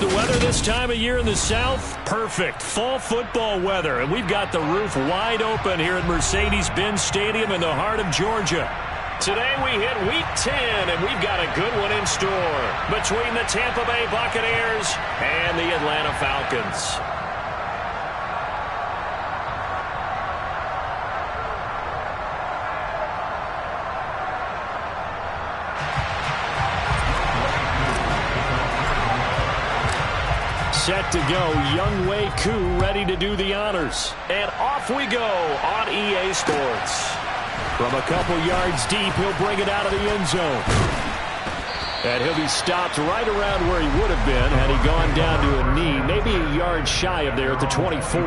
The weather this time of year in the South, perfect. Fall football weather, and we've got the roof wide open here at Mercedes-Benz Stadium in the heart of Georgia. Today we hit Week 10, and we've got a good one in store between the Tampa Bay Buccaneers and the Atlanta Falcons. Set to go, Younghoe Koo ready to do the honors. And off we go on EA Sports. From a couple yards deep, he'll bring it out of the end zone. And he'll be stopped right around where he would have been had he gone down to a knee, maybe a yard shy of there at the 24.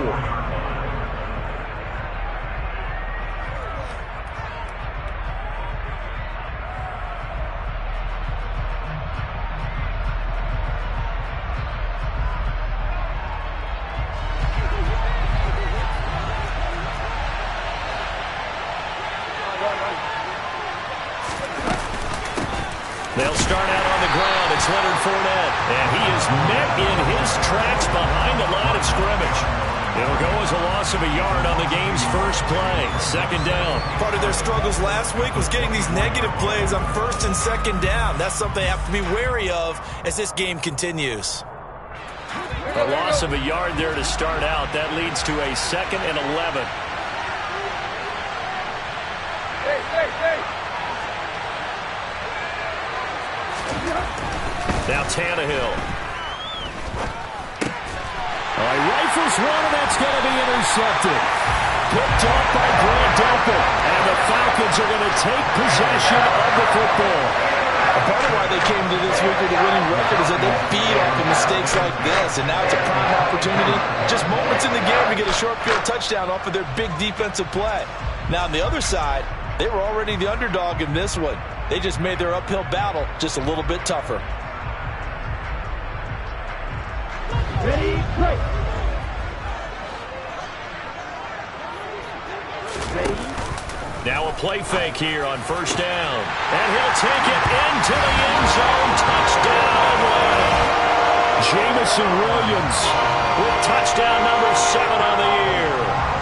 They'll start out on the ground. It's Leonard Fournette. And he is met in his tracks behind the line of scrimmage. It'll go as a loss of a yard on the game's first play. Second down. Part of their struggles last week was getting these negative plays on first and second down. That's something they have to be wary of as this game continues. A loss of a yard there to start out. That leads to a 2nd and 11. Now Tannehill. He rifles one, and that's going to be intercepted. Picked off by Grant Delpit. And the Falcons are going to take possession of the football. A part of why they came to this week with a winning record is that they feed off of mistakes like this. And now it's a prime opportunity. Just moments in the game to get a short field touchdown off of their big defensive play. Now on the other side, they were already the underdog in this one. They just made their uphill battle just a little bit tougher. Ready, break. Ready. Now a play fake here on first down. And he'll take it into the end zone. Touchdown Atlanta. Jamison Williams with touchdown number 7 on the year.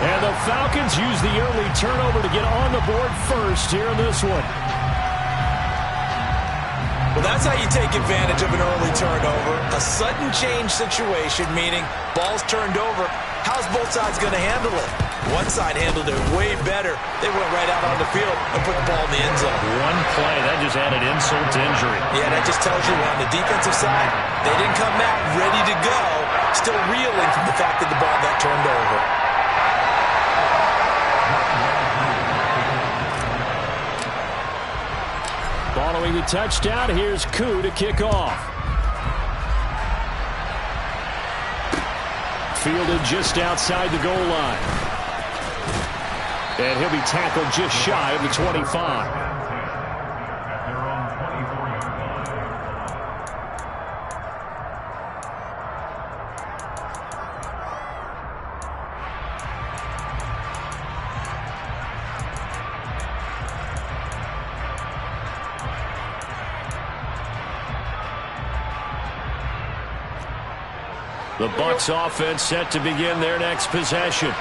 And the Falcons use the early turnover to get on the board first here in this one. Well, that's how you take advantage of an early turnover. A sudden change situation, meaning ball's turned over. How's both sides going to handle it? One side handled it way better. They went right out on the field and put the ball in the end zone. One play, that just added insult to injury. Yeah, that just tells you on the defensive side, they didn't come out ready to go, still reeling from the fact that the ball got turned over. Following the touchdown, here's Koo to kick off. Fielded just outside the goal line. And he'll be tackled just shy of the 25. The Bucs offense set to begin their next possession.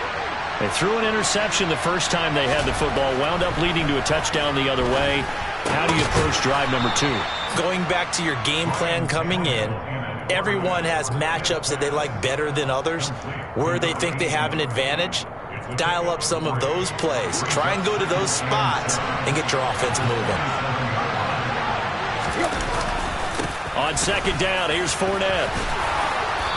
They threw an interception the first time they had the football, wound up leading to a touchdown the other way. How do you approach drive number 2? Going back to your game plan coming in, everyone has matchups that they like better than others. Where they think they have an advantage, dial up some of those plays. Try and go to those spots and get your offense moving. On second down, here's Fournette.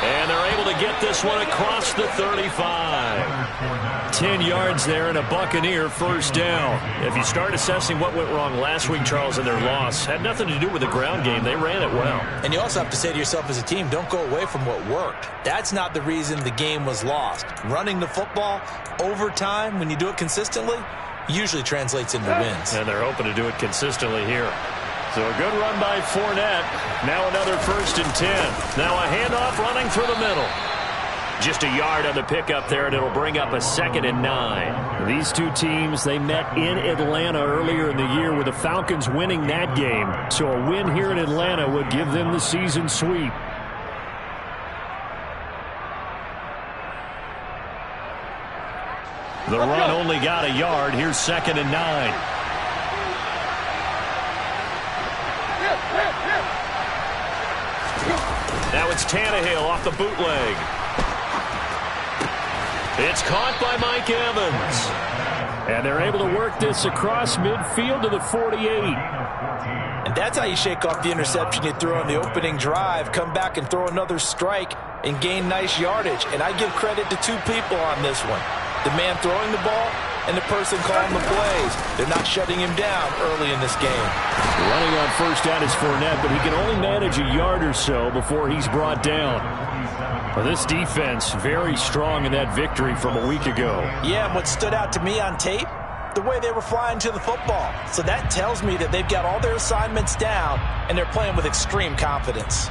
And they're able to get this one across the 35. 10 yards there and a Buccaneer first down. If you start assessing what went wrong last week, Charles, in their loss, had nothing to do with the ground game. They ran it well. And you also have to say to yourself as a team, don't go away from what worked. That's not the reason the game was lost. Running the football over time, when you do it consistently, usually translates into wins. And they're hoping to do it consistently here. So a good run by Fournette. Now another 1st and 10. Now a handoff running through the middle. Just a yard on the pickup there, and it'll bring up a 2nd and 9. These two teams, they met in Atlanta earlier in the year with the Falcons winning that game. So a win here in Atlanta would give them the season sweep. The run only got a yard. Here's 2nd and 9. Now it's Tannehill off the bootleg. It's caught by Mike Evans. And they're able to work this across midfield to the 48. And that's how you shake off the interception you threw on the opening drive. Come back and throw another strike and gain nice yardage. And I give credit to two people on this one. The man throwing the ball and the person calling the plays. They're not shutting him down early in this game. Running on first down is Fournette, but he can only manage a yard or so before he's brought down. Well, this defense very strong in that victory from a week ago. Yeah, and what stood out to me on tape, the way they were flying to the football. So that tells me that they've got all their assignments down and they're playing with extreme confidence.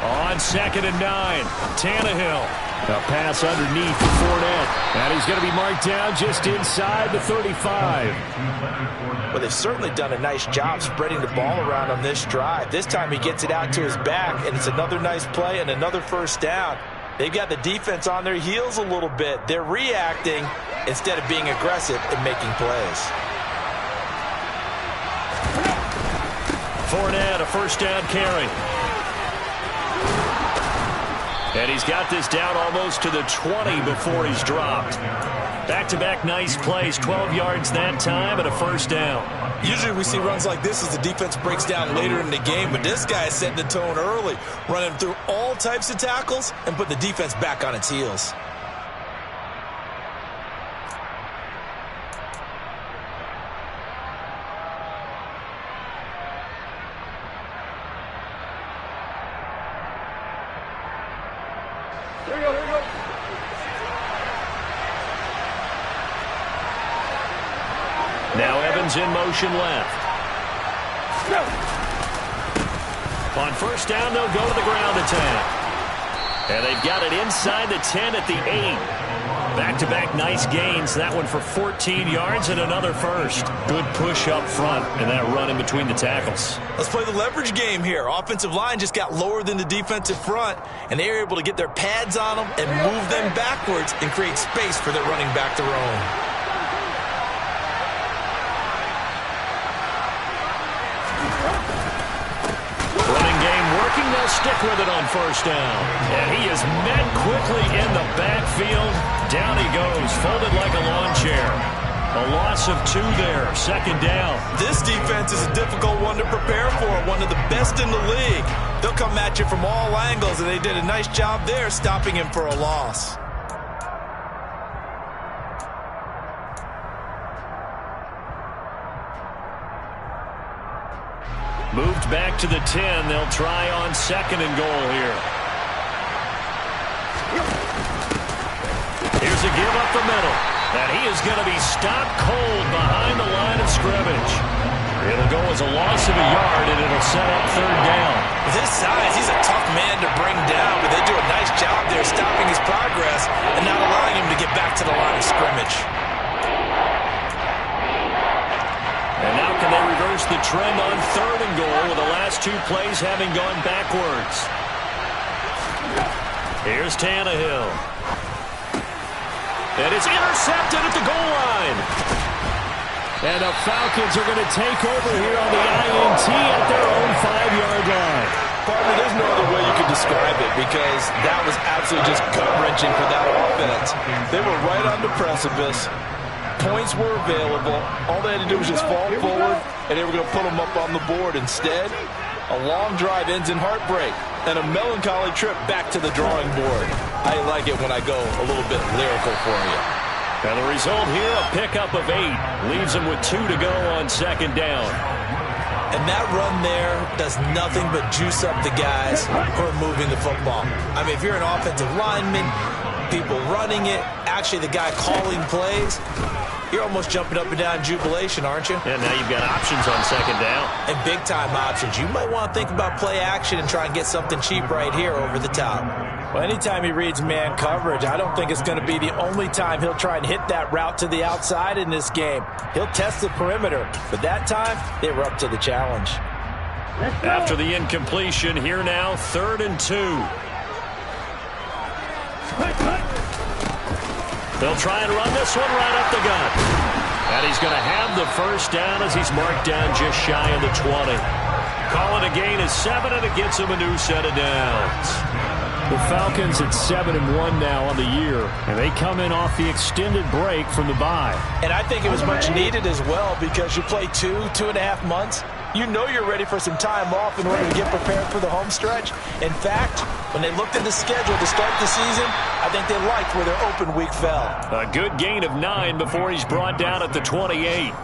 On 2nd and 9, Tannehill. A pass underneath for Fournette. And he's going to be marked down just inside the 35. Well, they've certainly done a nice job spreading the ball around on this drive. This time he gets it out to his back, and it's another nice play and another first down. They've got the defense on their heels a little bit. They're reacting instead of being aggressive and making plays. Fournette, a first down carry. And he's got this down almost to the 20 before he's dropped. Back-to-back nice plays, 12 yards that time and a first down. Usually we see runs like this as the defense breaks down later in the game, but this guy is setting the tone early, running through all types of tackles and put the defense back on its heels. Now Evans in motion left. On first down, they'll go to the ground attack. And they've got it inside the 10 at the 8. Back-to-back nice gains. That one for 14 yards and another first. Good push up front and that run in between the tackles. Let's play the leverage game here. Offensive line just got lower than the defensive front, and they were able to get their pads on them and move them backwards and create space for their running back to roam. They'll stick with it on first down. And he is met quickly in the backfield. Down he goes, folded like a lawn chair. A loss of 2 there, 2nd down. This defense is a difficult one to prepare for, one of the best in the league. They'll come at you from all angles, and they did a nice job there stopping him for a loss. Moved back to the 10. They'll try on 2nd and goal here. Here's a give up the middle. And he is going to be stopped cold behind the line of scrimmage. It'll go as a loss of a yard, and it'll set up 3rd down. With his size, he's a tough man to bring down, but they do a nice job there stopping his progress and not allowing him to get back to the line of scrimmage. And now can they reverse the trend on 3rd and goal with the last 2 plays having gone backwards? Here's Tannehill. And it's intercepted at the goal line. And the Falcons are going to take over here on the INT at their own 5-yard line. Partner, there's no other way you could describe it because that was absolutely just gut-wrenching for that offense. They were right on the precipice. Points were available. All they had to do was just fall forward, and they were going to put them up on the board. Instead, a long drive ends in heartbreak and a melancholy trip back to the drawing board. I like it when I go a little bit lyrical for you. And the result here, a pickup of 8. Leaves them with 2 to go on 2nd down. And that run there does nothing but juice up the guys who are moving the football. I mean, if you're an offensive lineman, people running it, actually the guy calling plays, you're almost jumping up and down in jubilation, aren't you? And now you've got options on 2nd down. And big-time options. You might want to think about play action and try and get something cheap right here over the top. Well, anytime he reads man coverage, I don't think it's going to be the only time he'll try and hit that route to the outside in this game. He'll test the perimeter, but that time they were up to the challenge. After the incompletion, here now, 3rd and 2. They'll try and run this one right up the gut. And he's going to have the first down as he's marked down just shy of the 20. Calling a gain of 7, and it gets him a new set of downs. The Falcons at 7-1 now on the year, and they come in off the extended break from the bye. And I think it was much needed as well, because you play 2.5 months. You know you're ready for some time off in order to get prepared for the home stretch. In fact, when they looked at the schedule to start the season, I think they liked where their open week fell. A good gain of 9 before he's brought down at the 28.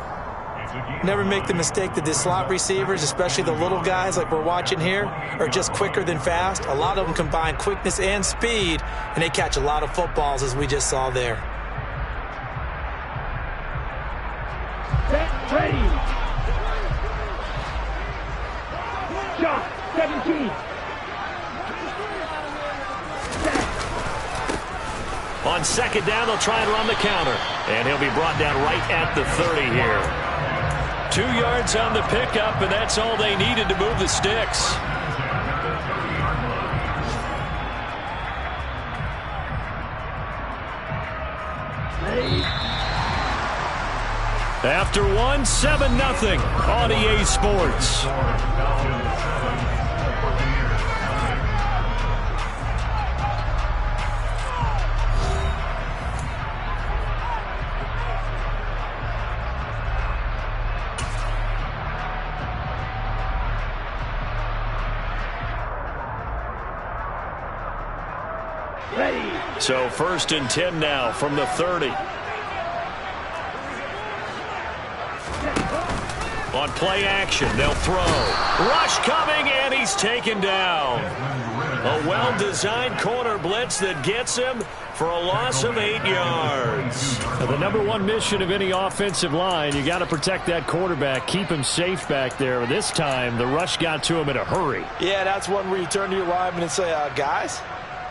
Never make the mistake that the slot receivers, especially the little guys like we're watching here, are just quicker than fast. A lot of them combine quickness and speed, and they catch a lot of footballs, as we just saw there. Set, ready. Shot, 17. On 2nd down, they'll try and run the counter. And he'll be brought down right at the 30 here. 2 yards on the pickup, and that's all they needed to move the sticks. After 1, 7-0 on EA Sports. So 1st and 10 now from the 30. On play action, they'll throw. Rush coming, and he's taken down. A well-designed corner blitz that gets him for a loss of 8 yards. Now, the number one mission of any offensive line, you got to protect that quarterback, keep him safe back there. This time, the rush got to him in a hurry. Yeah, that's one where you turn to your lineman and say, guys,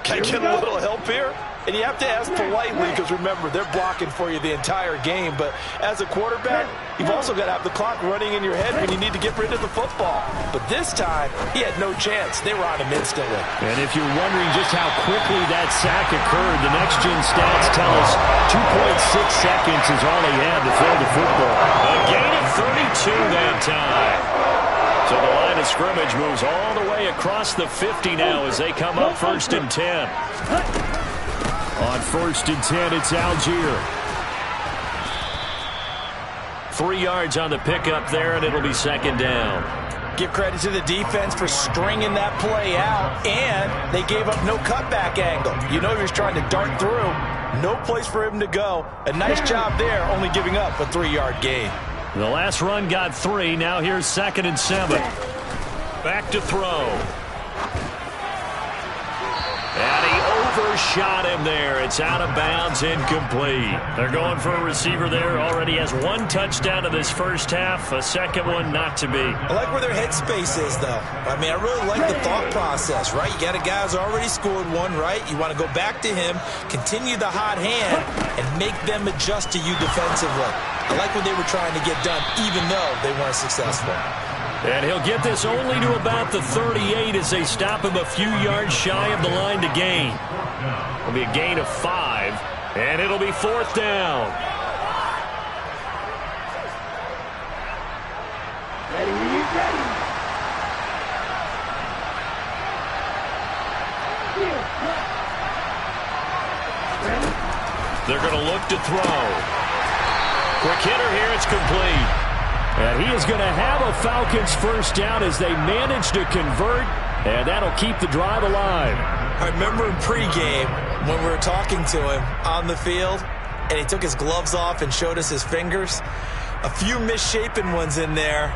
can I get a little help here? And you have to ask politely, because remember, they're blocking for you the entire game. But as a quarterback, you've also got to have the clock running in your head when you need to get rid of the football. But this time, he had no chance. They were on him instantly. And if you're wondering just how quickly that sack occurred, the next-gen stats tell us 2.6 seconds is all he had to throw the football. A gain of 32 that time. So the line of scrimmage moves all the way across the 50 now as they come up 1st and 10. On 1st and 10, it's Algier. 3 yards on the pickup there, and it'll be 2nd down. Give credit to the defense for stringing that play out, and they gave up no cutback angle. You know he was trying to dart through. No place for him to go. A nice job there, only giving up a 3-yard gain. The last run got 3. Now here's 2nd and 7. Back to throw. And he overshot him there. It's out of bounds, incomplete. They're going for a receiver there. Already has 1 touchdown in this first half. A second one not to be. I like where their headspace is, though. I mean, I really like the thought process, right? You got a guy who's already scored 1, right? You want to go back to him, continue the hot hand, and make them adjust to you defensively. I like what they were trying to get done, even though they weren't successful. And he'll get this only to about the 38 as they stop him a few yards shy of the line to gain. It'll be a gain of 5, and it'll be 4th down. Ready. They're going to look to throw. Quick hitter here, it's complete. And he is going to have a Falcons first down as they manage to convert, and that'll keep the drive alive. I remember in pregame when we were talking to him on the field, and he took his gloves off and showed us his fingers. A few misshapen ones in there,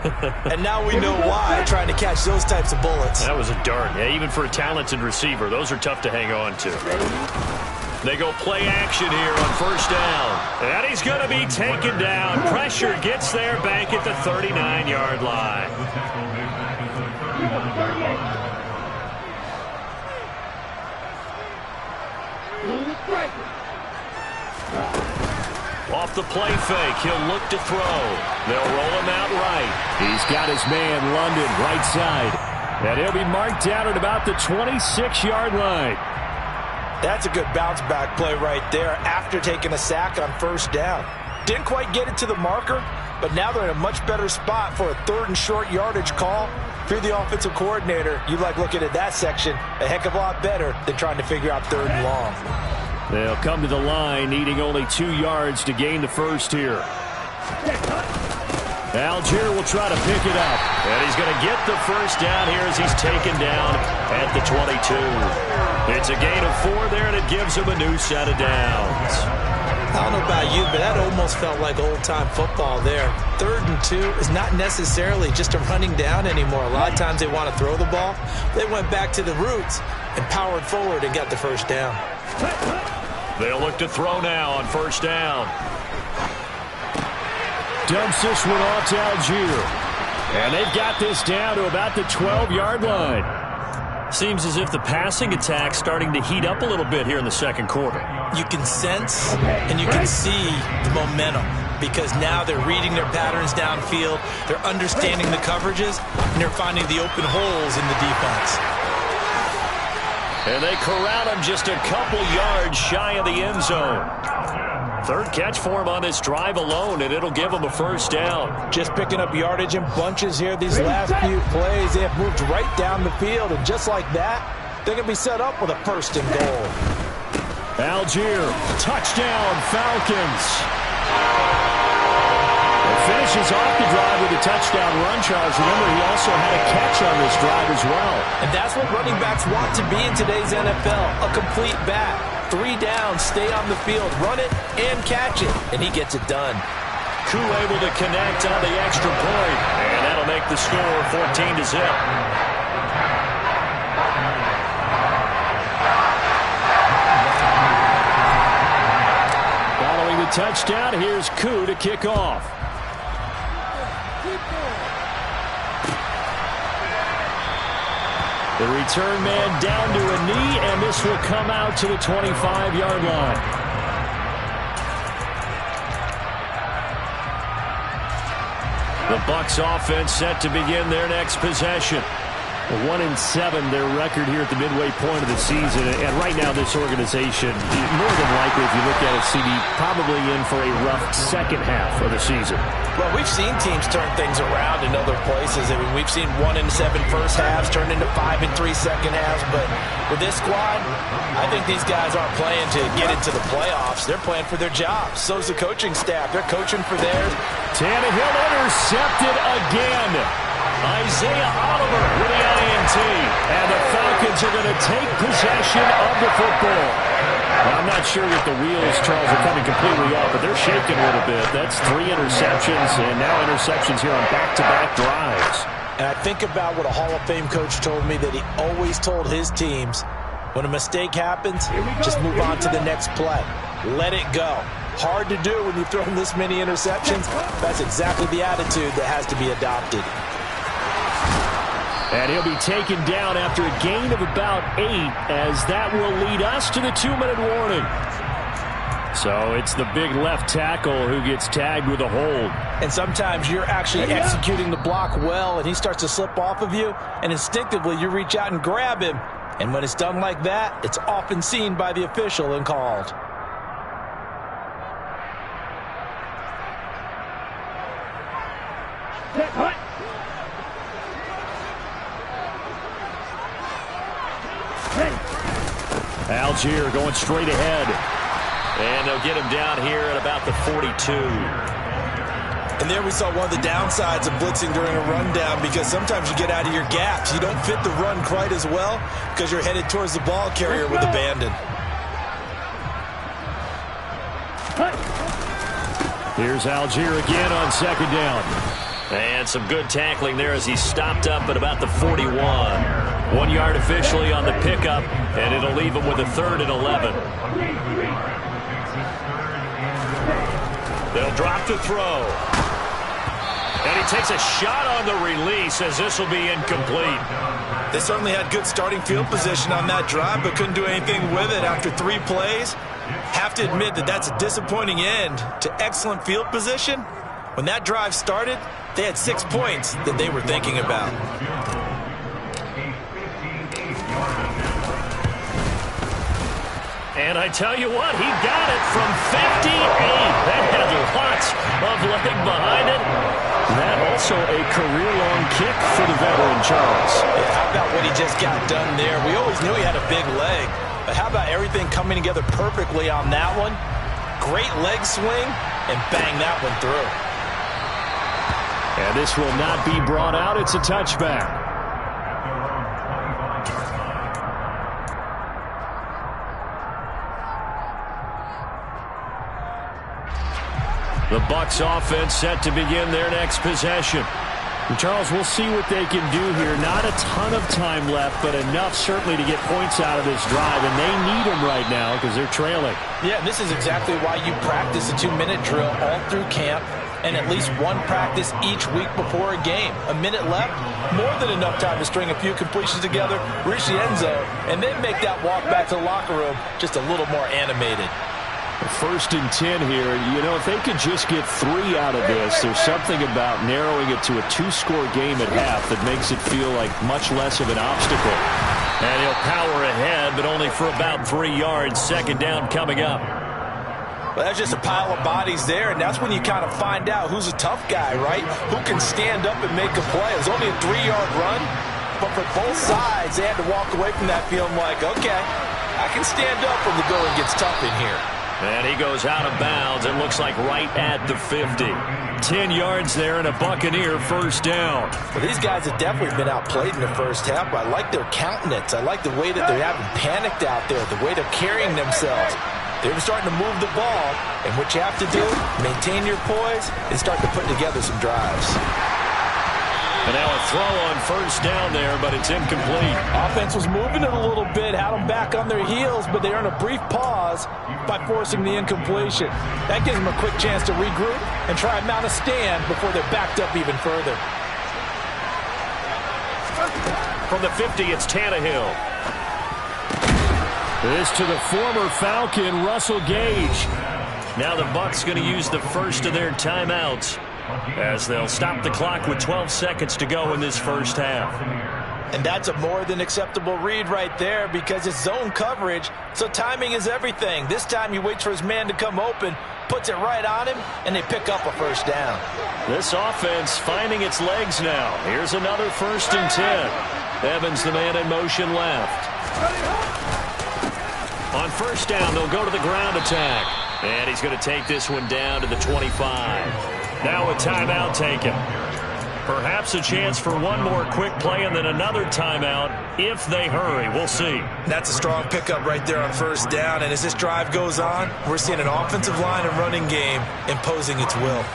and now we know why, trying to catch those types of bullets. That was a dart. Yeah, even for a talented receiver, those are tough to hang on to. They go play action here on first down. And he's going to be taken down. Pressure gets there back at the 39-yard line. Off the play fake, he'll look to throw. They'll roll him out right. He's got his man, London, right side. And he'll be marked down at about the 26-yard line. That's a good bounce-back play right there after taking a sack on first down. Didn't quite get it to the marker, but now they're in a much better spot for a 3rd and short yardage call. If you're the offensive coordinator, you like looking at that section a heck of a lot better than trying to figure out 3rd and long. They'll come to the line, needing only 2 yards to gain the first here. Algier will try to pick it up. And he's going to get the first down here as he's taken down at the 22. It's a gain of 4 there, and it gives him a new set of downs. I don't know about you, but that almost felt like old-time football there. 3rd and 2 is not necessarily just a running down anymore. A lot of times they want to throw the ball. They went back to the roots and powered forward and got the first down. They'll look to throw now on first down. Dumps this one off to Algier. And they've got this down to about the 12-yard line. Seems as if the passing attack's starting to heat up a little bit here in the second quarter. You can sense and you can see the momentum because now they're reading their patterns downfield, they're understanding the coverages, and they're finding the open holes in the defense. And they corral him just a couple yards shy of the end zone. 3rd catch for him on this drive alone, and it'll give him a first down. Just picking up yardage in bunches here these last few plays. They have moved right down the field, and just like that, they're going to be set up with a 1st and goal. Algier, touchdown, Falcons. It finishes off the drive with a touchdown run, Charles. Remember, he also had a catch on this drive as well. And that's what running backs want to be in today's NFL, a complete back. 3 downs, stay on the field, run it, and catch it. And he gets it done. Koo able to connect on the extra point. And that'll make the score 14-0. Following the touchdown, here's Koo to kick off. The return man down to a knee, and this will come out to the 25-yard line. The Bucs offense set to begin their next possession. 1-7, their record here at the midway point of the season. And right now, this organization, more than likely, if you look at it, CD, probably in for a rough second half of the season. Well, we've seen teams turn things around in other places. I mean, we've seen 1-7 first halves turn into 5-3 second halves. But with this squad, I think these guys aren't playing to get into the playoffs. They're playing for their jobs. So's the coaching staff. They're coaching for theirs. Tannehill intercepted again. Isaiah Oliver with the INT. And the Falcons are going to take possession of the football. Well, I'm not sure that the wheels, Charles, are coming completely off, but they're shaking a little bit. That's 3 interceptions, and now interceptions here on back-to-back drives. And I think about what a Hall of Fame coach told me, that he always told his teams, when a mistake happens, just move on to the next play. Let it go. Hard to do when you've thrown this many interceptions. That's exactly the attitude that has to be adopted. And he'll be taken down after a gain of about 8, as that will lead us to the 2-minute warning. So it's the big left tackle who gets tagged with a hold. And sometimes you're actually executing the block well, and he starts to slip off of you, and instinctively you reach out and grab him. And when it's done like that, it's often seen by the official and called. Algier going straight ahead. And they'll get him down here at about the 42. And there we saw one of the downsides of blitzing during a rundown, because sometimes you get out of your gaps. You don't fit the run quite as well because you're headed towards the ball carrier with abandon. Here's Algier again on second down. And some good tackling there as he stopped up at about the 41. 1 yard officially on the pickup, and it'll leave him with a 3rd and 11. They'll drop to throw. And he takes a shot on the release as this will be incomplete. They certainly had good starting field position on that drive, but couldn't do anything with it after 3 plays. Have to admit that that's a disappointing end to excellent field position. When that drive started, they had 6 points that they were thinking about. And I tell you what, he got it from 58. That had lots of leg behind it. That also a career-long kick for the veteran, Charles. Yeah, how about what he just got done there? We always knew he had a big leg. But how about everything coming together perfectly on that one? Great leg swing, and bang that one through. And this will not be brought out. It's a touchback. The Bucs offense set to begin their next possession. And Charles, we'll see what they can do here. Not a ton of time left, but enough certainly to get points out of this drive, and they need them right now because they're trailing. Yeah, this is exactly why you practice a 2-minute drill all through camp and at least one practice each week before a game. A minute left, more than enough time to string a few completions together, reach the end zone, and then make that walk back to the locker room just a little more animated. 1st and 10 here. You know, if they could just get 3 out of this, there's something about narrowing it to a 2-score game at half that makes it feel like much less of an obstacle. And he'll power ahead, but only for about 3 yards. 2nd down coming up. Well, that's just a pile of bodies there, and that's when you kind of find out who's a tough guy, right? Who can stand up and make a play. It was only a 3-yard run, but for both sides, they had to walk away from that feeling like, okay, I can stand up when the going gets tough in here. And he goes out of bounds. It looks like right at the 50. 10 yards there and a Buccaneer 1st down. Well, these guys have definitely been outplayed in the first half, but I like their countenance. I like the way that they haven't panicked out there, the way they're carrying themselves. They're starting to move the ball, and what you have to do, maintain your poise, and start to put together some drives. And now a throw on 1st down there, but it's incomplete. Offense was moving it a little bit, had them back on their heels, but they earned a brief pause by forcing the incompletion. That gives them a quick chance to regroup and try and mount a stand before they're backed up even further. From the 50, it's Tannehill. This to the former Falcon, Russell Gage. Now the Bucs going to use the first of their timeouts as they'll stop the clock with 12 seconds to go in this first half. And that's a more than acceptable read right there because it's zone coverage, so timing is everything. This time he waits for his man to come open, puts it right on him, and they pick up a 1st down. This offense finding its legs now. Here's another 1st and 10. Evans, the man in motion left. On 1st down, they'll go to the ground attack. And he's going to take this one down to the 25. Now a timeout taken. Perhaps a chance for one more quick play and then another timeout if they hurry. We'll see. That's a strong pickup right there on 1st down. And as this drive goes on, we're seeing an offensive line and running game imposing its will.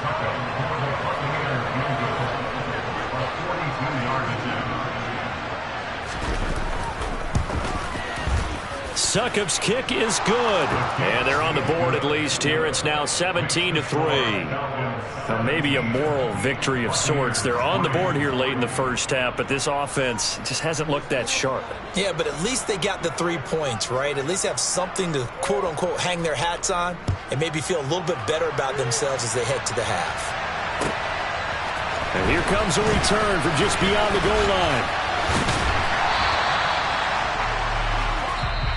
Succop's kick is good. And they're on the board at least here. It's now 17-3. Maybe a moral victory of sorts. They're on the board here late in the first half, but this offense just hasn't looked that sharp. Yeah, but at least they got the 3 points, right? At least have something to, quote-unquote, hang their hats on and maybe feel a little bit better about themselves as they head to the half. And here comes a return from just beyond the goal line.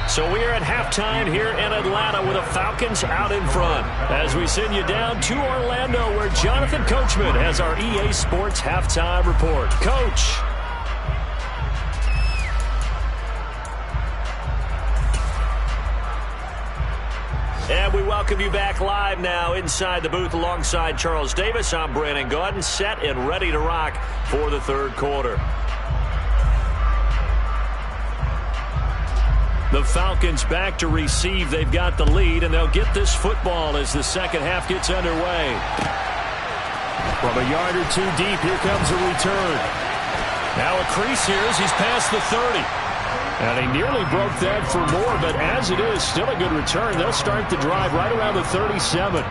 So we are at halftime here in Atlanta with the Falcons out in front. As we send you down to Orlando where Jonathan Coachman has our EA Sports halftime report. Coach. And we welcome you back live now inside the booth alongside Charles Davis. I'm Brandon Gaudin, set and ready to rock for the 3rd quarter. The Falcons back to receive. They've got the lead, and they'll get this football as the second half gets underway. From a yard or 2 deep, here comes a return. Now a crease here as he's past the 30. And he nearly broke that for more, but as it is, still a good return. They'll start the drive right around the 37.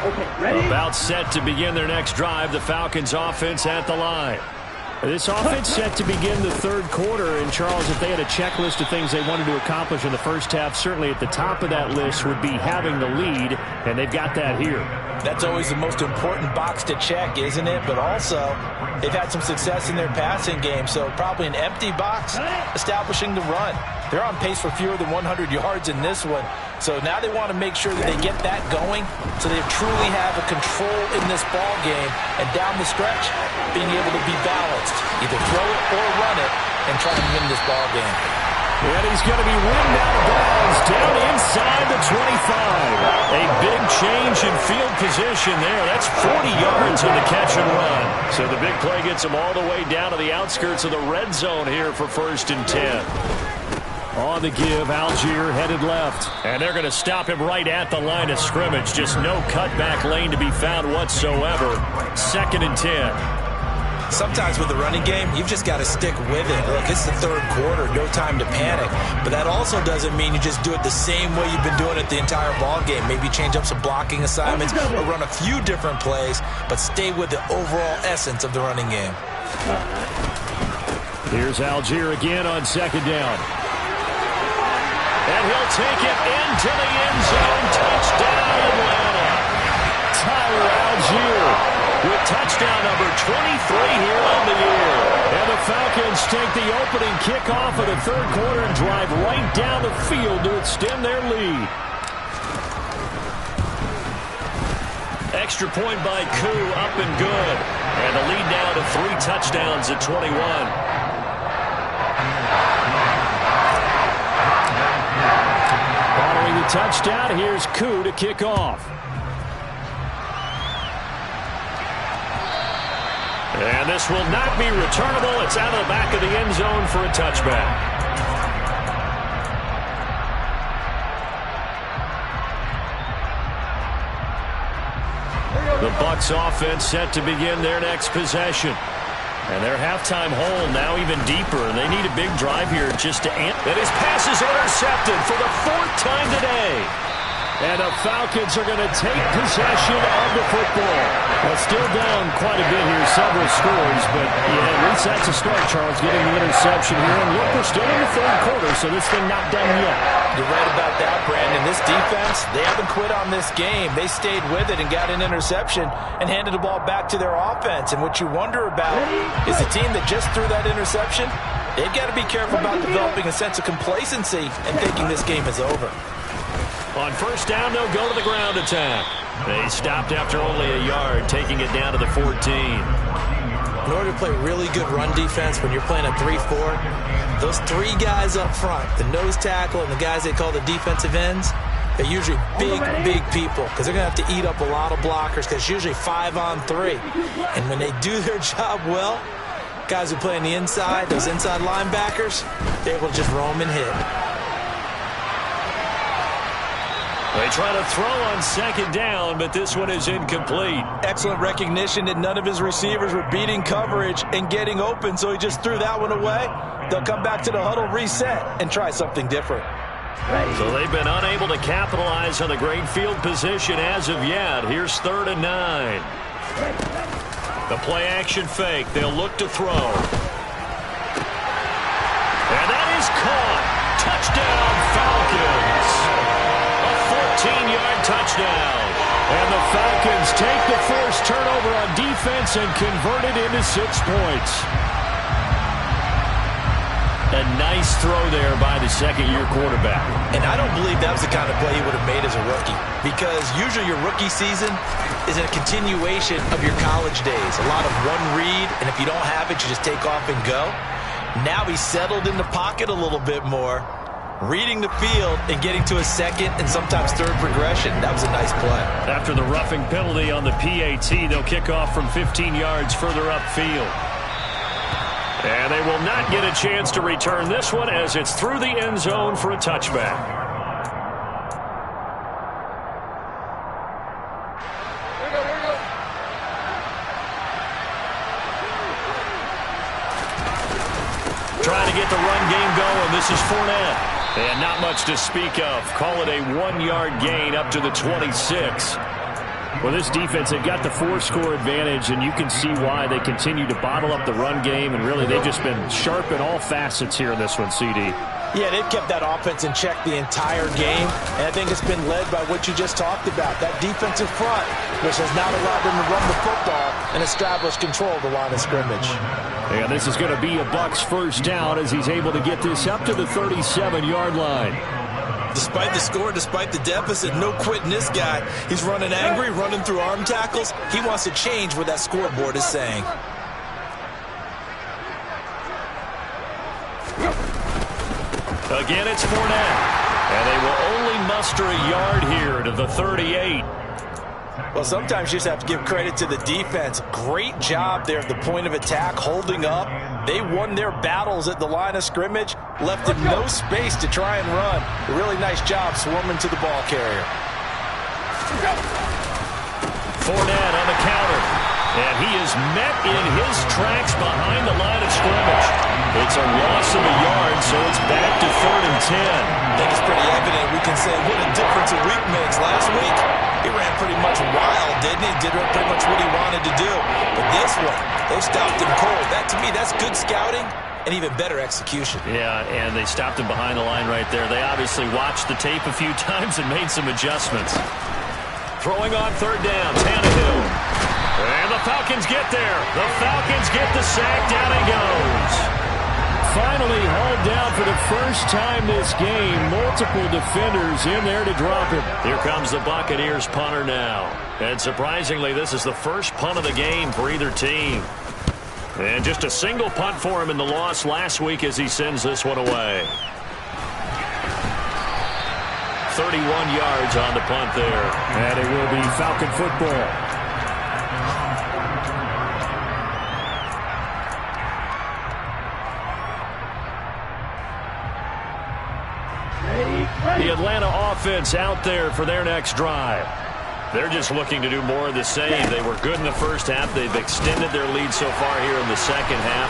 Okay, ready? About set to begin their next drive. The Falcons offense at the line. This offense set to begin the third quarter. And, Charles, if they had a checklist of things they wanted to accomplish in the first half, certainly at the top of that list would be having the lead, and they've got that here. That's always the most important box to check, isn't it? But also, they've had some success in their passing game, so probably an empty box establishing the run. They're on pace for fewer than 100 yards in this one. So now they want to make sure that they get that going so they truly have a control in this ball game. And down the stretch, being able to be balanced. Either throw it or run it and try to win this ball game. And he's going to be rimmed out of bounds down inside the 25. A big change in field position there. That's 40 yards on the catch and run. So the big play gets him all the way down to the outskirts of the red zone here for 1st and 10. On the give, Algier headed left. And they're going to stop him right at the line of scrimmage. Just no cutback lane to be found whatsoever. 2nd and 10. Sometimes with the running game, you've just got to stick with it. Look, it's the third quarter, no time to panic. But that also doesn't mean you just do it the same way you've been doing it the entire ball game. Maybe change up some blocking assignments or run a few different plays, but stay with the overall essence of the running game. Here's Algier again on 2nd down. And he'll take it into the end zone. Touchdown, Atlanta. Tyler Algier with touchdown number 23 here on the year. And the Falcons take the opening kickoff of the third quarter and drive right down the field to extend their lead. Extra point by Koo, up and good. And the lead now to 3 touchdowns at 21. Following the touchdown, here's Koo to kick off. And this will not be returnable. It's out of the back of the end zone for a touchback. The Bucs offense set to begin their next possession. And their halftime hole now even deeper. And they need a big drive here just to amp. And his pass is intercepted for the 4th time today. And the Falcons are going to take possession of the football. Well, still down quite a bit here, several scores, but yeah, at least that's a start, Charles, getting the interception here. And look, we're still in the third quarter, so this thing not done yet. You're right about that, Brandon. This defense, they haven't quit on this game. They stayed with it and got an interception and handed the ball back to their offense. And what you wonder about is the team that just threw that interception, they've got to be careful about developing a sense of complacency and thinking this game is over. On 1st down, they'll go to the ground attack. They stopped after only a yard, taking it down to the 14. In order to play really good run defense when you're playing a 3-4, those 3 guys up front, the nose tackle and the guys they call the defensive ends, they're usually big people because they're going to have to eat up a lot of blockers because it's usually 5-on-3. And when they do their job well, guys who play on the inside, those inside linebackers, they're able to just roam and hit. They try to throw on 2nd down, but this one is incomplete. Excellent recognition that none of his receivers were beating coverage and getting open, so he just threw that one away. They'll come back to the huddle, reset, and try something different. So they've been unable to capitalize on the great field position as of yet. Here's 3rd and 9. The play-action fake. They'll look to throw. And that is caught. Touchdown, Falcons. 14-yard touchdown. And the Falcons take the forced turnover on defense and convert it into 6 points. A nice throw there by the 2nd-year quarterback. And I don't believe that was the kind of play he would have made as a rookie. Because usually your rookie season is a continuation of your college days. A lot of one read, and if you don't have it, you just take off and go. Now he's settled in the pocket a little bit more, reading the field and getting to a 2nd and sometimes 3rd progression. That was a nice play. After the roughing penalty on the PAT, they'll kick off from 15 yards further upfield. And they will not get a chance to return this one as it's through the end zone for a touchback. Trying to get the run game going. This is Fournette. And not much to speak of. Call it a 1-yard gain up to the 26. Well, this defense, they've got the 4-score advantage, and you can see why they continue to bottle up the run game, and really they've just been sharp in all facets here in this one, CD. Yeah, they've kept that offense in check the entire game, and I think it's been led by what you just talked about, that defensive front, which has not allowed them to run the football and establish control of the line of scrimmage. Yeah, this is going to be a Bucs first down as he's able to get this up to the 37-yard line. Despite the score, despite the deficit, no quitting this guy. He's running angry, running through arm tackles. He wants to change what that scoreboard is saying. Again, it's Fournette. And they will only muster a yard here to the 38. Well, sometimes you just have to give credit to the defense. Great job there at the point of attack, holding up. They won their battles at the line of scrimmage, left him no space to try and run. A really nice job swarming to the ball carrier. Fournette on the counter. And he is met in his tracks behind the line of scrimmage. It's a loss of a yard, so it's back to 3rd and 10. I think it's pretty evident. We can say what a difference a week makes. Last week, he ran pretty much wild, didn't he? Did pretty much what he wanted to do. But this one, they stopped him cold. That, to me, that's good scouting and even better execution. Yeah, and they stopped him behind the line right there. They obviously watched the tape a few times and made some adjustments. Throwing on 3rd down, Tannehill. And the Falcons get there. The Falcons get the sack. Down he goes. Finally hauled down for the first time this game. Multiple defenders in there to drop him. Here comes the Buccaneers punter now. And surprisingly, this is the first punt of the game for either team. And just a single punt for him in the loss last week as he sends this one away. 31 yards on the punt there. And it will be Falcon football. The Atlanta offense out there for their next drive. They're just looking to do more of the same. They were good in the first half. They've extended their lead so far here in the second half.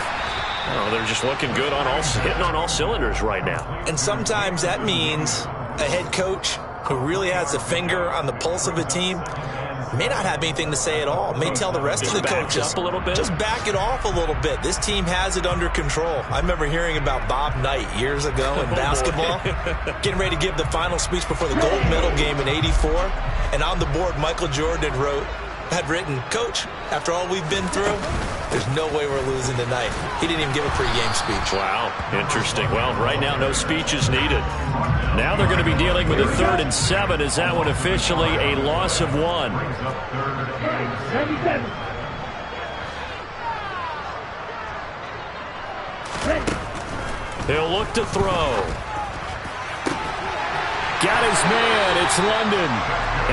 Oh, they're just looking good on hitting on all cylinders right now. And sometimes that means a head coach who really has a finger on the pulse of a team may not have anything to say at all. May tell the rest of the coaches, up a little bit. Just back it off a little bit. This team has it under control. I remember hearing about Bob Knight years ago in basketball, getting ready to give the final speech before the gold medal game in '84. And on the board, Michael Jordan had written, "Coach, after all we've been through, there's no way we're losing tonight." He didn't even give a pregame speech. Wow, interesting. Well, right now, no speech is needed. Now they're going to be dealing with a 3rd and 7. Is that one officially a loss of 1? 97. He'll look to throw. Got his man. It's London.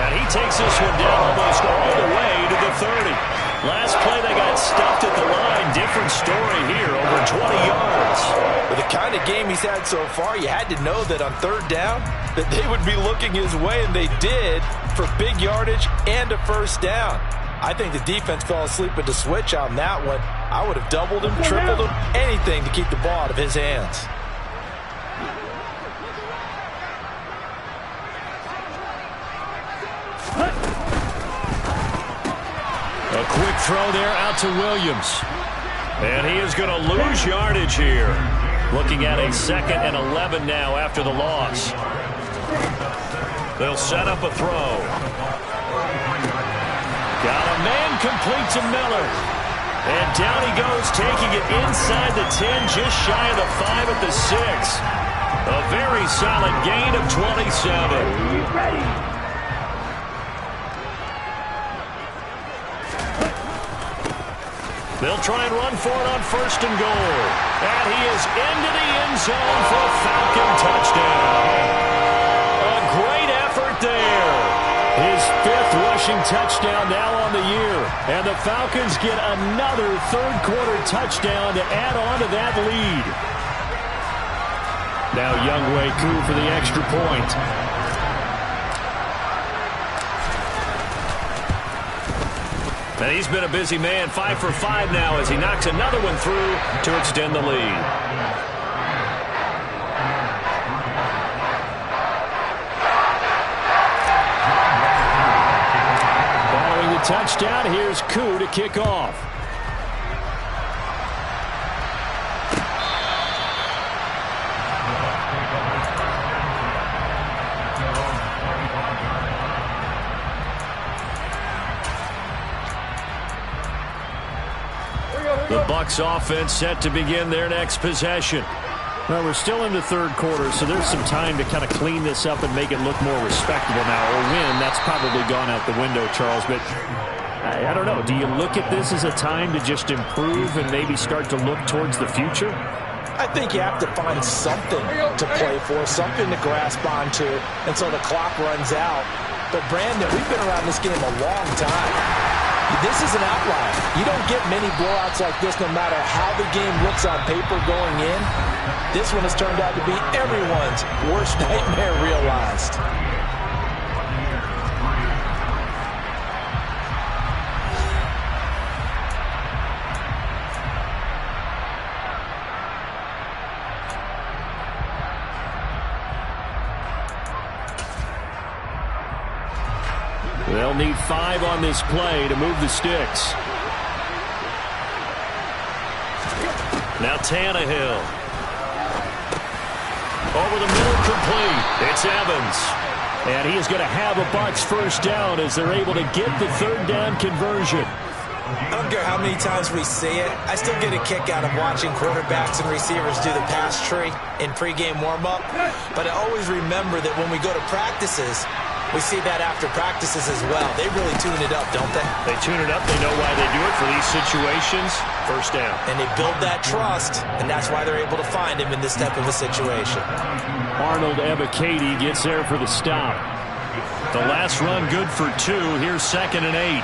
And he takes this one down almost all the way to the 30. Last play, they got stuffed at the line. Different story here, over 20 yards. With the kind of game he's had so far, you had to know that on 3rd down that they would be looking his way, and they did, for big yardage and a first down. I think the defense fell asleep at the switch on that one. I would have doubled him, tripled him, anything to keep the ball out of his hands. A quick throw there out to Williams. And he is going to lose yardage here. Looking at a 2nd and 11 now after the loss. They'll set up a throw. Got a man complete to Miller. And down he goes, taking it inside the 10, just shy of the 5 at the 6. A very solid gain of 27. They'll try and run for it on 1st and goal. And he is into the end zone for a Falcon touchdown. A great effort there. His 5th rushing touchdown now on the year. And the Falcons get another 3rd quarter touchdown to add on to that lead. Now Younghoe Koo for the extra point. And he's been a busy man, 5 for 5 now as he knocks another one through to extend the lead. touchdown. Here's Koo to kick off. The Bucs offense set to begin their next possession. Well, we're still in the third quarter, so there's some time to kind of clean this up and make it look more respectable now. Or win, that's probably gone out the window, Charles. But I don't know. Do you look at this as a time to just improve and maybe start to look towards the future? I think you have to find something to play for, something to grasp onto until the clock runs out. But, Brandon, we've been around this game a long time. This is an outlier. You don't get many blowouts like this no matter how the game looks on paper going in. This one has turned out to be everyone's worst nightmare realized. They'll need 5 on this play to move the sticks. Now Tannehill. Over the middle, complete. It's Evans. And he is going to have a Bucs first down as they're able to get the third down conversion. I don't care how many times we say it, I still get a kick out of watching quarterbacks and receivers do the pass tree in pregame warm-up. But I always remember that when we go to practices, we see that after practices as well. They really tune it up, don't they? They tune it up. They know why they do it for these situations. First down. And they build that trust, and that's why they're able to find him in this type of a situation. Arnold Ebiketie gets there for the stop. The last run good for 2. Here's 2nd and 8.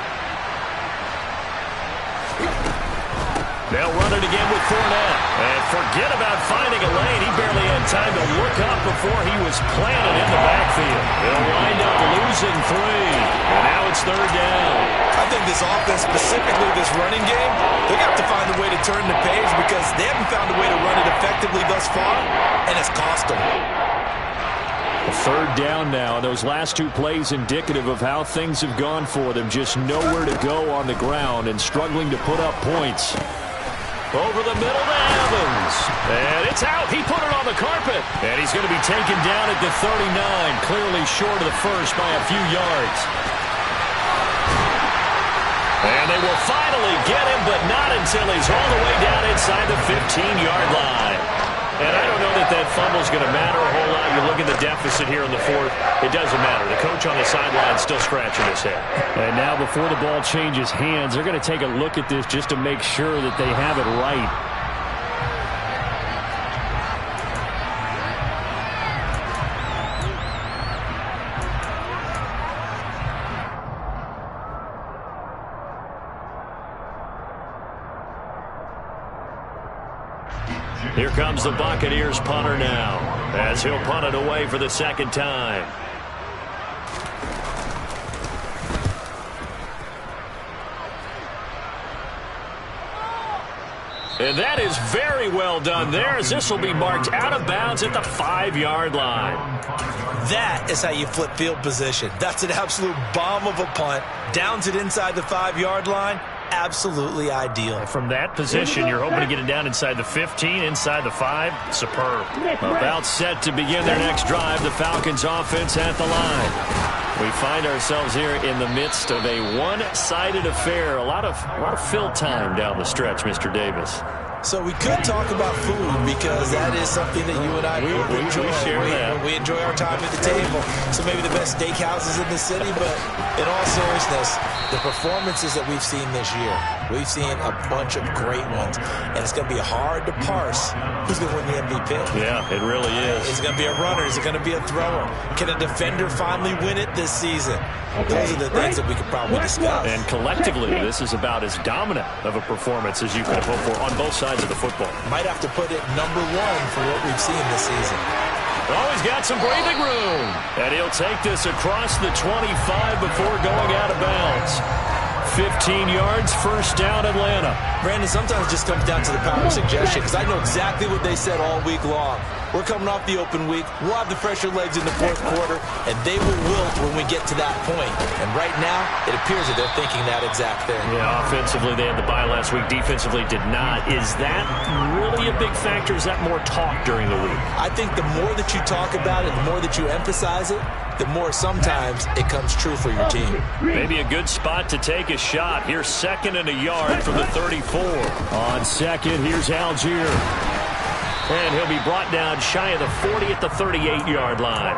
They'll run it again with Fournette. And forget about finding a lane. He barely had time to look up before he was planted in the backfield. They'll wind up losing 3. And now it's third down. I think this offense, specifically this running game, they got to find a way to turn the page because they haven't found a way to run it effectively thus far, and it's cost them. A third down now. Those last 2 plays indicative of how things have gone for them. Just nowhere to go on the ground and struggling to put up points. Over the middle to Evans. And it's out. He put it on the carpet. And he's going to be taken down at the 39. Clearly short of the first by a few yards. And they will finally get him, but not until he's all the way down inside the 15-yard line. And I don't know that that fumble is going to matter a whole lot. You look at the deficit here in the 4th. It doesn't matter. The coach on the sideline still scratching his head. And now before the ball changes hands, they're going to take a look at this just to make sure that they have it right. Here comes the Buccaneers punter now, as he'll punt it away for the 2nd time. And that is very well done there, as this will be marked out of bounds at the 5-yard line. That is how you flip field position. That's an absolute bomb of a punt. Downs it inside the 5-yard line. Absolutely ideal. From that position, you're hoping to get it down inside the 15, inside the 5. Superb. About set to begin their next drive. The Falcons offense at the line. We find ourselves here in the midst of a one-sided affair. A lot of fill time down the stretch, Mr. Davis. So we could talk about food because that is something that you and I enjoy. We share that. We enjoy our time at the table. So maybe the best steakhouses in the city, but in all seriousness, the performances that we've seen this year, we've seen a bunch of great ones, and it's going to be hard to parse who's going to win the MVP. Yeah, it really is. Is it going to be a runner? Is it going to be a thrower? Can a defender finally win it this season? Those are the things that we could probably discuss. And collectively, this is about as dominant of a performance as you could have hoped for on both sides of the football. Might have to put it #1 for what we've seen this season. Oh, he's got some breathing room. And he'll take this across the 25 before going out of bounds. 15 yards, first down, Atlanta. Brandon, sometimes it just comes down to the power of suggestion because I know exactly what they said all week long. We're coming off the open week. We'll have the fresher legs in the fourth quarter, and they will wilt when we get to that point. And right now, it appears that they're thinking that exact thing. Yeah, offensively, they had the bye last week. Defensively, did not. Is that really a big factor? Is that more talk during the week? I think the more that you talk about it, the more that you emphasize it, the more sometimes it comes true for your team. Maybe a good spot to take a shot. Here's 2nd and a yard from the 34. On second, here's Algier. And he'll be brought down shy of the 40 at the 38-yard line.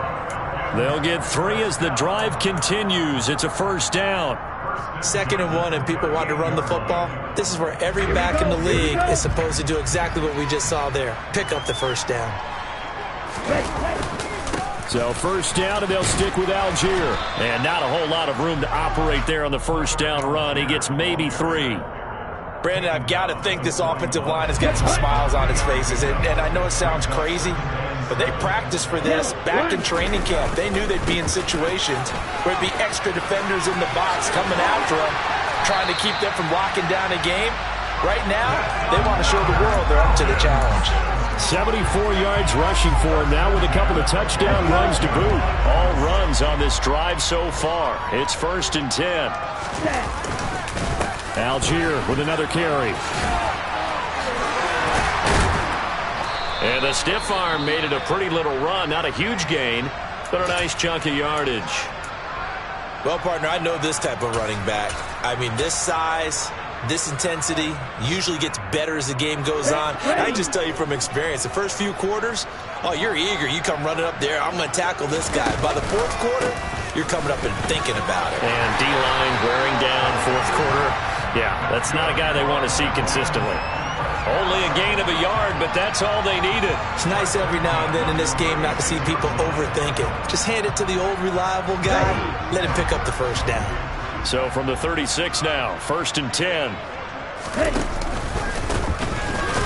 They'll get 3 as the drive continues. It's a first down. 2nd and 1, and people want to run the football. This is where every back in the league is supposed to do exactly what we just saw there. Pick up the first down. So first down, and they'll stick with Algier. And not a whole lot of room to operate there on the first down run. He gets maybe 3. Brandon, I've got to think this offensive line has got some smiles on its faces. And I know it sounds crazy, but they practiced for this back in training camp. They knew they'd be in situations where there'd be extra defenders in the box coming after them, trying to keep them from locking down a game. Right now, they want to show the world they're up to the challenge. 74 yards rushing for him now with a couple of touchdown runs to boot. All runs on this drive so far. It's 1st and 10. Algier with another carry. And the stiff arm made it a pretty little run. Not a huge gain, but a nice chunk of yardage. Well, partner, I know this type of running back. I mean, this size, this intensity usually gets better as the game goes on. I just tell you from experience, the first few quarters, oh, you're eager. You come running up there. I'm going to tackle this guy. By the fourth quarter, you're coming up and thinking about it. And D-line wearing down fourth quarter. Yeah, that's not a guy they want to see consistently. Only a gain of a yard, but that's all they needed. It's nice every now and then in this game not to see people overthink it. Just hand it to the old reliable guy. Let him pick up the first down. So from the 36 now, 1st and 10.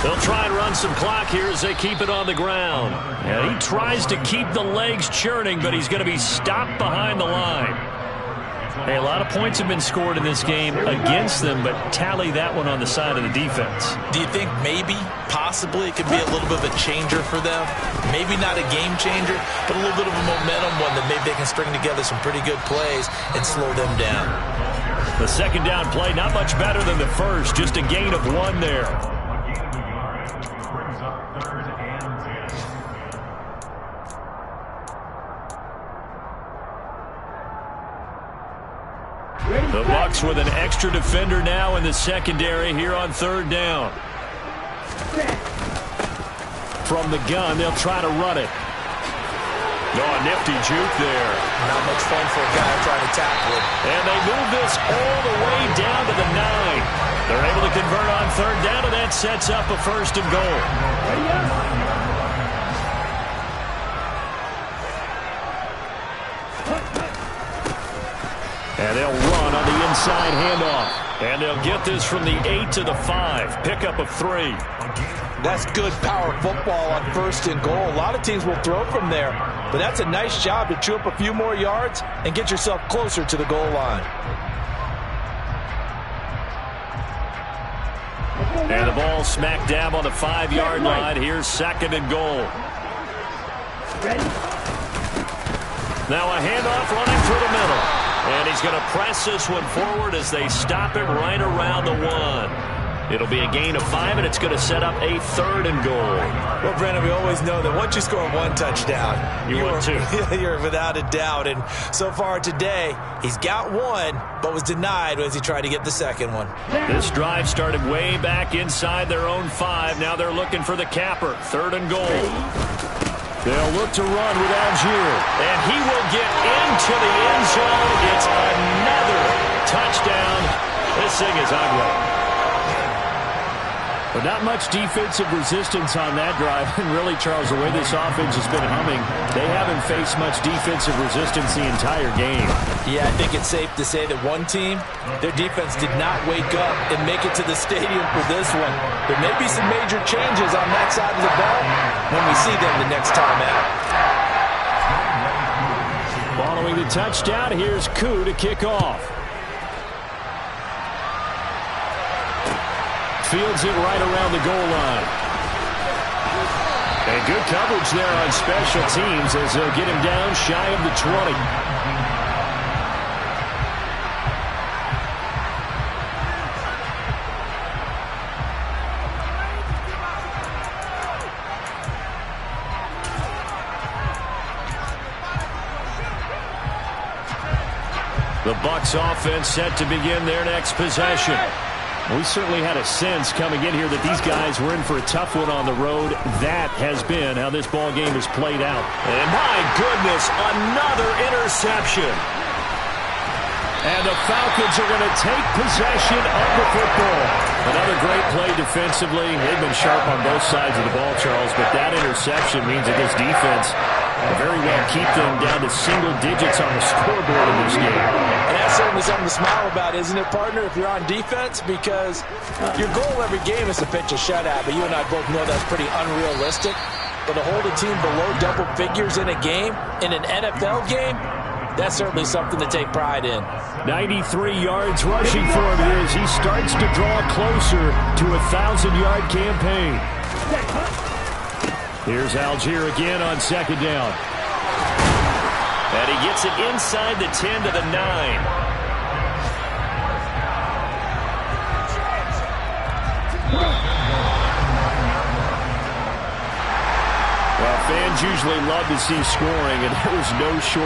They'll try and run some clock here as they keep it on the ground. And he tries to keep the legs churning, but he's going to be stopped behind the line. Hey, a lot of points have been scored in this game against them, but tally that one on the side of the defense. Do you think maybe, possibly, it could be a little bit of a changer for them? Maybe not a game changer, but a little bit of a momentum one that maybe they can string together some pretty good plays and slow them down. The second down play, not much better than the first, just a gain of 1 there. The Bucs with an extra defender now in the secondary here on 3rd down. From the gun, they'll try to run it. Oh, a nifty juke there. Not much fun for a guy trying to tackle it. And they move this all the way down to the 9. They're able to convert on 3rd down, and that sets up a 1st and goal. And they'll run on the inside handoff. And they'll get this from the 8 to the 5. Pickup of 3. That's good power football on 1st and goal. A lot of teams will throw from there, but that's a nice job to chew up a few more yards and get yourself closer to the goal line. And the ball smack dab on the 5-yard line. Here's 2nd and goal. Now a handoff running through the middle. And he's going to press this one forward as they stop it right around the 1. It'll be a gain of 5, and it's going to set up a 3rd and goal. Well, Brandon, we always know that once you score 1 touchdown, you're without a doubt. And so far today, he's got 1, but was denied as he tried to get the 2nd one. This drive started way back inside their own 5. Now they're looking for the capper. 3rd and goal. They'll look to run with Algier. And he will get into the end zone. It's another touchdown. This thing is ugly. But not much defensive resistance on that drive. And really, Charles, the way this offense has been humming, they haven't faced much defensive resistance the entire game. Yeah, I think it's safe to say that one team, their defense did not wake up and make it to the stadium for this one. There may be some major changes on that side of the ball when we see them the next time out. Following the touchdown, here's Koo to kick off. Fields it right around the goal line. And good coverage there on special teams as they'll get him down shy of the 20. The Bucs offense set to begin their next possession. We certainly had a sense coming in here that these guys were in for a tough one on the road. That has been how this ball game has played out. And my goodness, another interception. And the Falcons are going to take possession of the football. Another great play defensively. They've been sharp on both sides of the ball, Charles, but that interception means that this defense will very well keep them down to single digits on the scoreboard in this game. And that's certainly something to smile about, isn't it, partner, if you're on defense? Because your goal every game is to pitch a shutout, but you and I both know that's pretty unrealistic. But to hold a team below double figures in a game, in an NFL game, that's certainly something to take pride in. 93 yards rushing for him here as he starts to draw closer to a 1,000-yard campaign. Here's Algier again on second down. And he gets it inside the 10 to the 9. Well, fans usually love to see scoring, and there was no short